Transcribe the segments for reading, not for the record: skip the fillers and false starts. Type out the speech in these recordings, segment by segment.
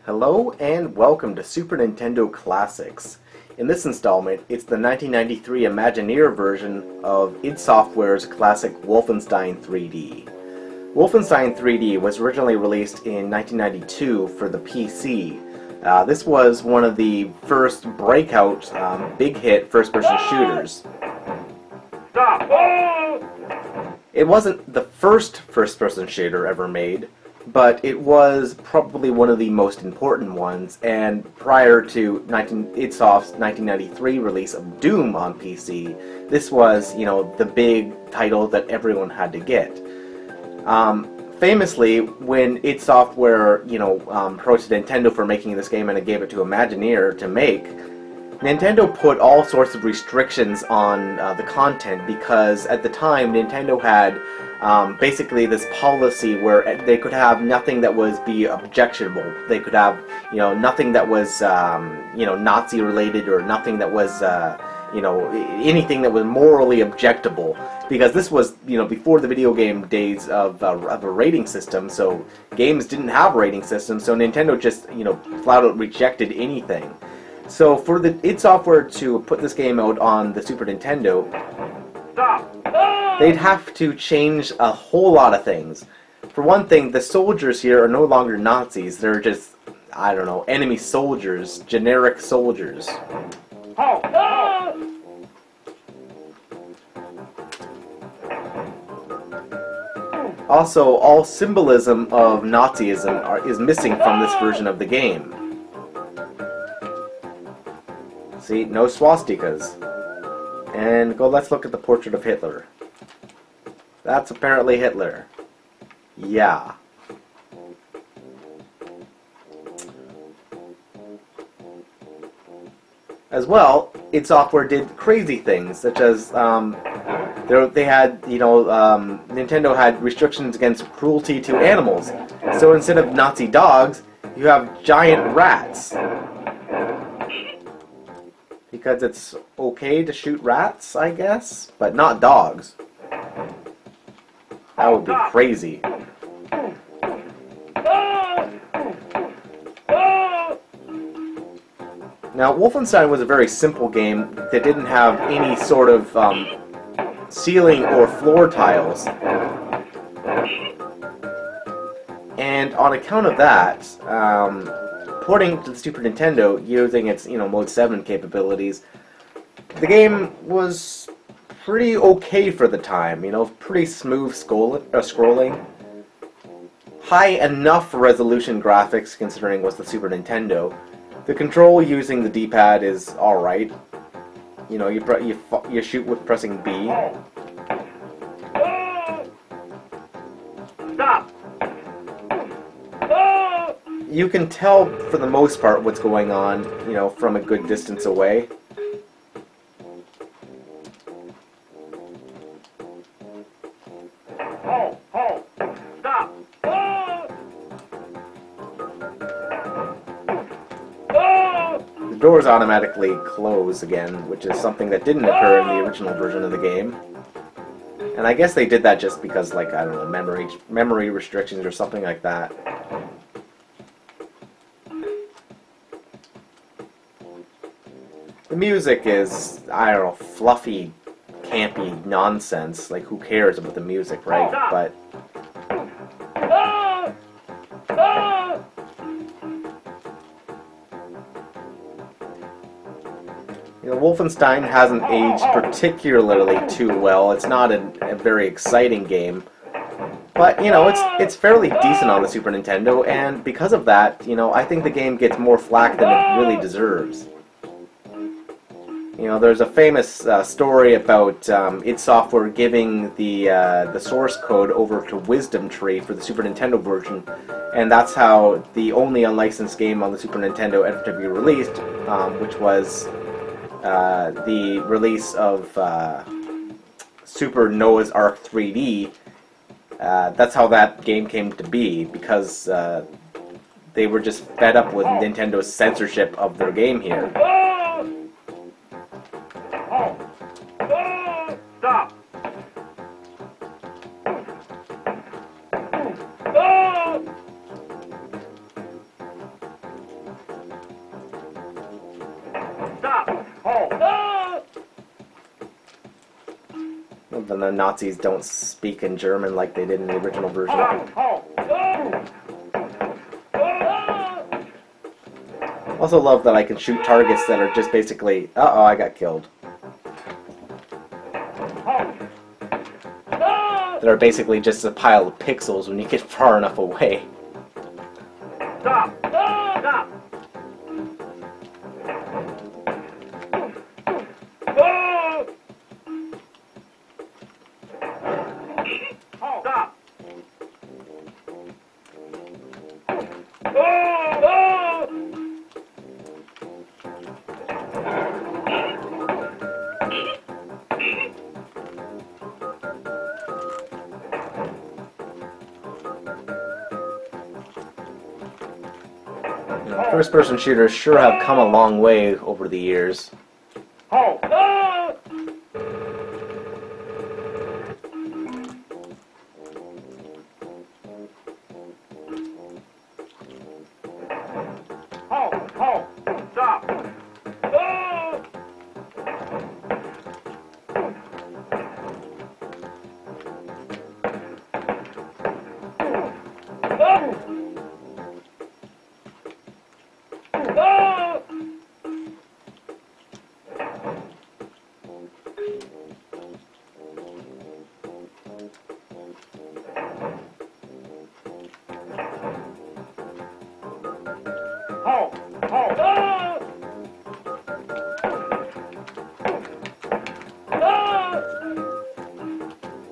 Hello and welcome to Super Nintendo Classics. In this installment, it's the 1993 Imagineer version of id Software's classic Wolfenstein 3D. Wolfenstein 3D was originally released in 1992 for the PC. This was one of the first breakout, big hit first-person shooters. It wasn't the first first-person shooter ever made, but it was probably one of the most important ones, and prior to id Soft's 1993 release of Doom on PC, this was, the big title that everyone had to get. Famously, when id Software, approached Nintendo for making this game and it gave it to Imagineer to make, Nintendo put all sorts of restrictions on the content because at the time Nintendo had basically this policy where they could have nothing that was objectionable. They could have nothing that was Nazi related or nothing that was anything that was morally objectable, because this was before the video game days of a rating system. So games didn't have rating systems, so Nintendo just flat out rejected anything. So for the id Software to put this game out on the Super Nintendo, they'd have to change a whole lot of things. For one thing, the soldiers here are no longer Nazis. They're just, I don't know, enemy soldiers, generic soldiers. Also, all symbolism of Nazism is missing from this version of the game. See, no swastikas. And let's look at the portrait of Hitler. That's apparently Hitler. Yeah. As well, id Software did crazy things, such as they had, Nintendo had restrictions against cruelty to animals. So instead of Nazi dogs, you have giant rats. Because it's okay to shoot rats, I guess, but not dogs. That would be crazy. Now, Wolfenstein was a very simple game that didn't have any sort of ceiling or floor tiles. And on account of that, porting to the Super Nintendo using its, Mode 7 capabilities, the game was pretty okay for the time, pretty smooth scrolling. High enough resolution graphics considering it was the Super Nintendo. The control using the D-pad is alright. You shoot with pressing B. Stop! You can tell, for the most part, what's going on, from a good distance away. Stop! The doors automatically close again, which is something that didn't occur in the original version of the game. And I guess they did that just because, I don't know, memory restrictions or something like that. The music is, I don't know, fluffy, campy nonsense. Like, who cares about the music, right? But Wolfenstein hasn't aged particularly too well. It's not a very exciting game. But, it's fairly decent on the Super Nintendo, and because of that, I think the game gets more flack than it really deserves. There's a famous story about id Software giving the source code over to Wisdom Tree for the Super Nintendo version, and that's how the only unlicensed game on the Super Nintendo ever to be released, which was the release of Super Noah's Ark 3D. That's how that game came to be, because they were just fed up with Nintendo's censorship of their game here. Stop! then the Nazis don't speak in German like they did in the original version. Also love that I can shoot targets that are just basically, uh-oh, I got killed. That are basically just a pile of pixels when you get far enough away. Stop! Stop! Stop! First-person shooters sure have come a long way over the years. Stop!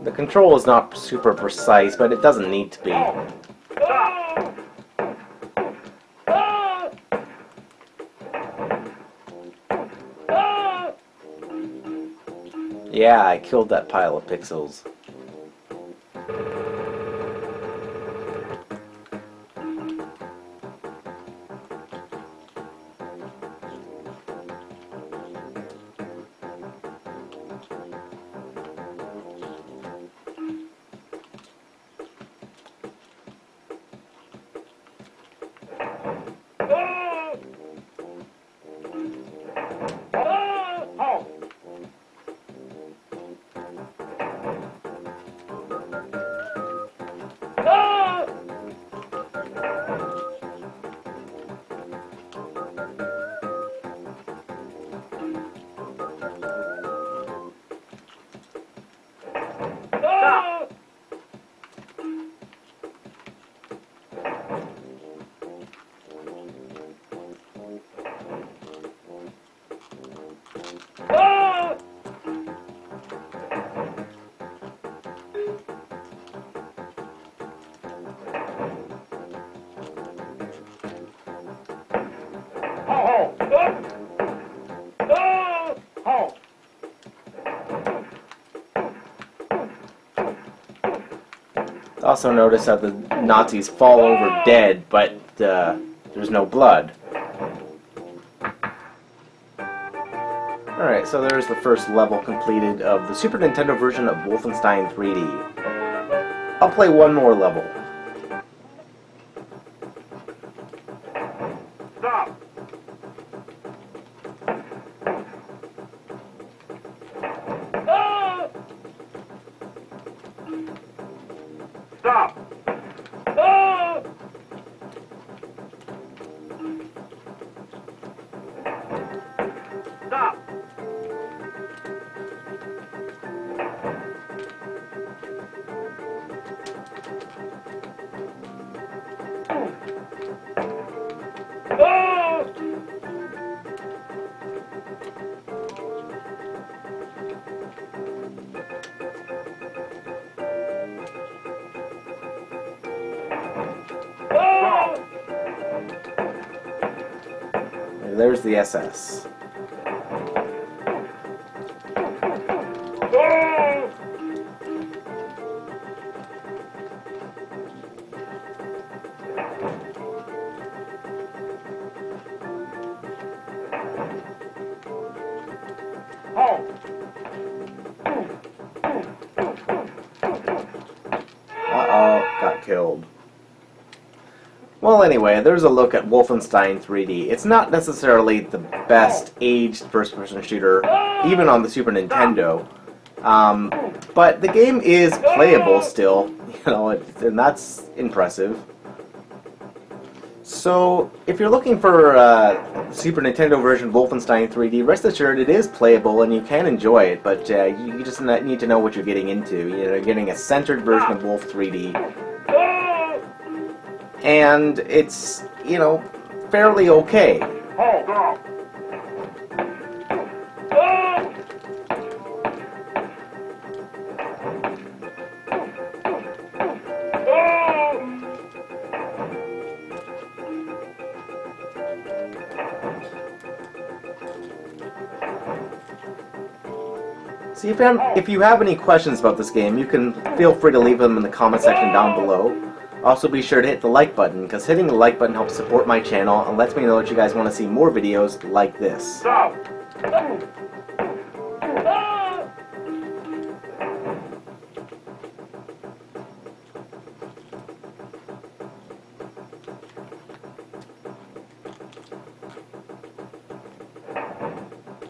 The control is not super precise, but it doesn't need to be. Yeah, I killed that pile of pixels. Also notice that the Nazis fall over dead, but there's no blood. Alright, so there's the first level completed of the Super Nintendo version of Wolfenstein 3D. I'll play one more level. Stop! Stop! Stop! There's the SS. Uh-oh, got killed. Well, anyway, there's a look at Wolfenstein 3D. It's not necessarily the best aged first-person shooter, even on the Super Nintendo. But the game is playable still, you know, and that's impressive. So, if you're looking for Super Nintendo version of Wolfenstein 3D, rest assured it is playable and you can enjoy it, but you just need to know what you're getting into. You're getting a centered version of Wolf 3D. And it's, you know, fairly okay. Hold up. See, if you have any questions about this game, you can feel free to leave them in the comment section down below. Also, be sure to hit the like button, because hitting the like button helps support my channel and lets me know that you guys want to see more videos like this. Stop.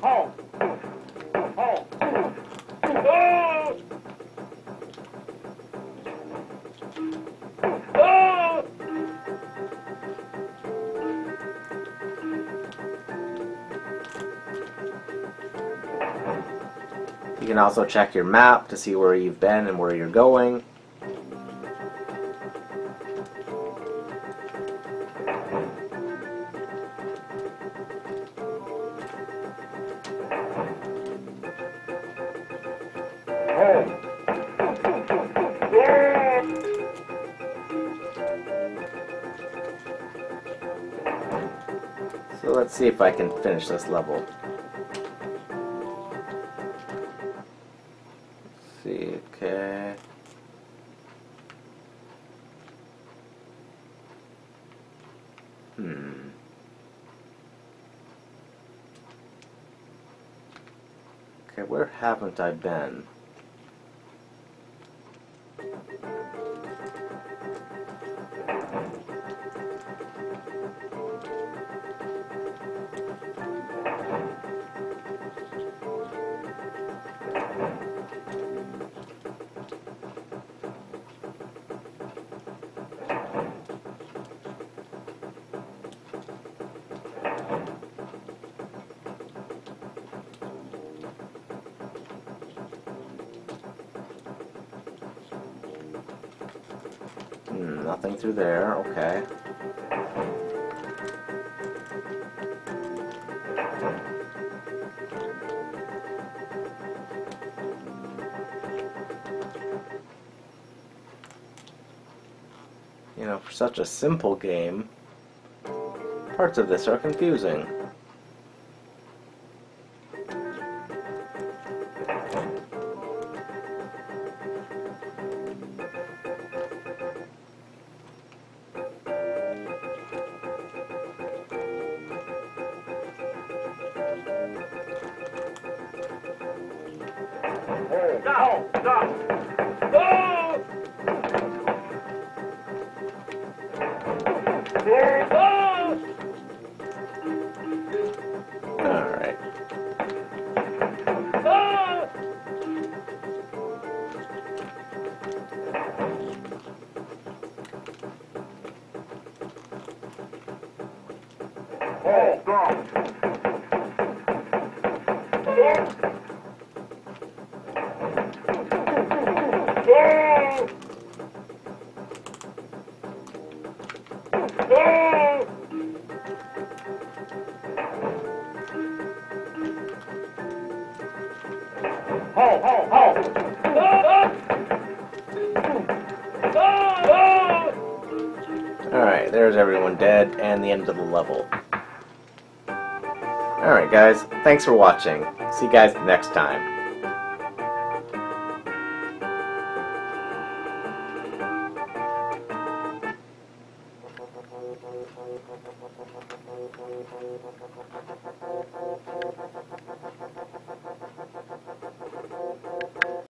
Hold. Hold. You can also check your map to see where you've been and where you're going. So let's see if I can finish this level. Let's see, okay. Okay, where haven't I been? Nothing through there, okay. You know, for such a simple game, parts of this are confusing. Stop! Stop! Alright. Hold, stop! Hold, hold, hold! Alright, there's everyone dead, and the end of the level. Alright guys, thanks for watching. See you guys next time.